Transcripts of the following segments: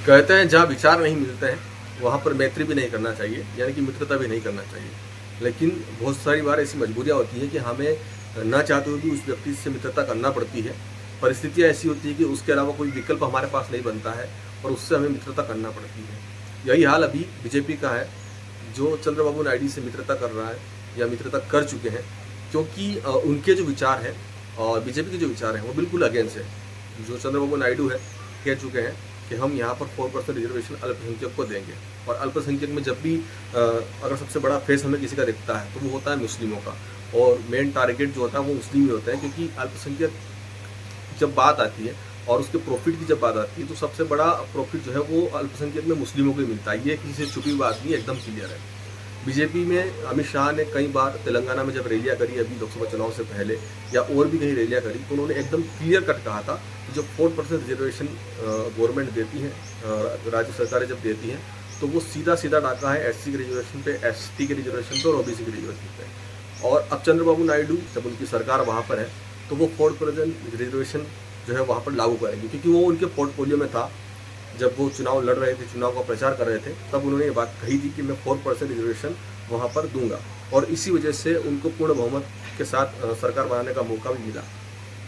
कहते हैं जहाँ विचार नहीं मिलते हैं वहाँ पर मैत्री भी नहीं करना चाहिए, यानी कि मित्रता भी नहीं करना चाहिए। लेकिन बहुत सारी बार ऐसी मजबूरियाँ होती हैं कि हमें ना चाहते हुए भी उस व्यक्ति से मित्रता करना पड़ती है। परिस्थितियाँ ऐसी होती है कि उसके अलावा कोई विकल्प हमारे पास नहीं बनता है और उससे हमें मित्रता करना पड़ती है। यही हाल अभी बीजेपी का है, जो चंद्रबाबू नायडू से मित्रता कर रहा है या मित्रता कर चुके हैं, क्योंकि उनके जो विचार हैं और बीजेपी के जो विचार हैं वो बिल्कुल अगेंस्ट है। जो चंद्रबाबू नायडू है कह चुके हैं कि हम यहाँ पर 4% रिजर्वेशन अल्पसंख्यक को देंगे, और अल्पसंख्यक में जब भी अगर सबसे बड़ा फेस हमें किसी का दिखता है तो वो होता है मुस्लिमों का, और मेन टारगेट जो होता है वो मुस्लिम ही होता है, क्योंकि अल्पसंख्यक जब बात आती है और उसके प्रॉफिट की जब बात आती है तो सबसे बड़ा प्रॉफिट जो है वो अल्पसंख्यक में मुस्लिमों को ही मिलता है। ये किसी से छुपी बात नहीं है, एकदम क्लियर है। बीजेपी में अमित शाह ने कई बार तेलंगाना में जब रैलियां करी अभी लोकसभा चुनाव से पहले, या और भी कहीं रैलियां करी, तो उन्होंने एकदम क्लियर कट कहा था कि जो 4% रिजर्वेशन गवर्नमेंट देती है, राज्य सरकारें जब देती हैं, तो वो सीधा सीधा डाका है एससी के रिजर्वेशन पे, एसटी के रिजर्वेशन पे और ओबीसी के रिजर्वेशन पे। और अब चंद्रबाबू नायडू जब उनकी सरकार वहाँ पर है तो वो 4% रिजर्वेशन जो है वहाँ पर लागू करेंगे, क्योंकि वो उनके पोर्टफोलियो में था। जब वो चुनाव लड़ रहे थे, चुनाव का प्रचार कर रहे थे, तब उन्होंने ये बात कही थी कि मैं 4% रिजर्वेशन वहाँ पर दूंगा, और इसी वजह से उनको पूर्ण बहुमत के साथ सरकार बनाने का मौका भी मिला।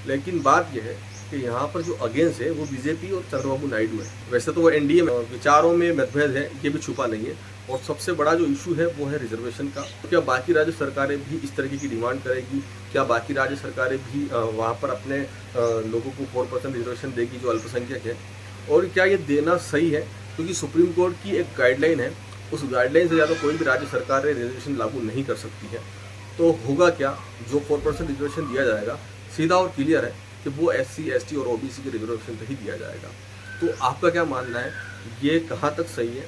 लेकिन बात यह है कि यहाँ पर जो अगेंस्ट है वो बीजेपी और चंद्रबाबू नायडू है। वैसे तो वो एनडीए में विचारों में मतभेद है, ये भी छुपा नहीं है, और सबसे बड़ा जो इशू है वो है रिजर्वेशन का। तो क्या बाकी राज्य सरकारें भी इस तरीके की डिमांड करेगी? क्या बाकी राज्य सरकारें भी वहाँ पर अपने लोगों को 4% रिजर्वेशन देगी जो अल्पसंख्यक है? और क्या ये देना सही है? क्योंकि सुप्रीम कोर्ट की एक गाइडलाइन है, उस गाइडलाइन से ज़्यादा कोई भी राज्य सरकार रिजर्वेशन लागू नहीं कर सकती है। तो होगा क्या, जो 4% रिजर्वेशन दिया जाएगा, सीधा और क्लियर है कि वो एससी, एसटी और ओबीसी के रिजर्वेशन पे ही दिया जाएगा। तो आपका क्या मानना है, ये कहाँ तक सही है,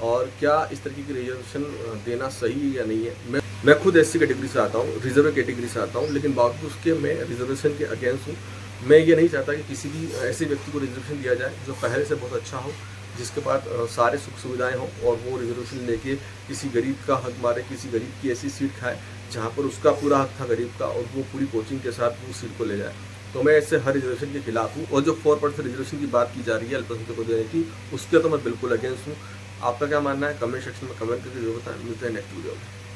और क्या इस तरीके की रिजर्वेशन देना सही है या नहीं है? मैं खुद एससी कैटेगरी से आता हूँ, रिजर्व कैटेगरी से आता हूँ, लेकिन बावजूद उसके मैं रिजर्वेशन के अगेंस्ट हूँ। मैं ये नहीं चाहता कि किसी भी ऐसे व्यक्ति को रिजर्वेशन दिया जाए जो पहले से बहुत अच्छा हो, जिसके पास सारे सुख सुविधाएं हों, और वो रिजर्वेशन लेके किसी गरीब का हक मारे, किसी गरीब की ऐसी सीट खाए जहाँ पर उसका पूरा हक था गरीब का, और वो पूरी कोचिंग के साथ वो सीट को ले जाए। तो मैं ऐसे हर रिजर्वेशन के खिलाफ हूँ, और जो 4% रिजर्वेशन की बात की जा रही है अल्पसंख्यकों को देने की, उसके तो मैं बिल्कुल अगेंस्ट हूँ। आपका क्या मानना है? कमेंट सेक्शन में कमेंट करके जरूर बताएं। मिलते हैं नेक्स्ट वीडियो में।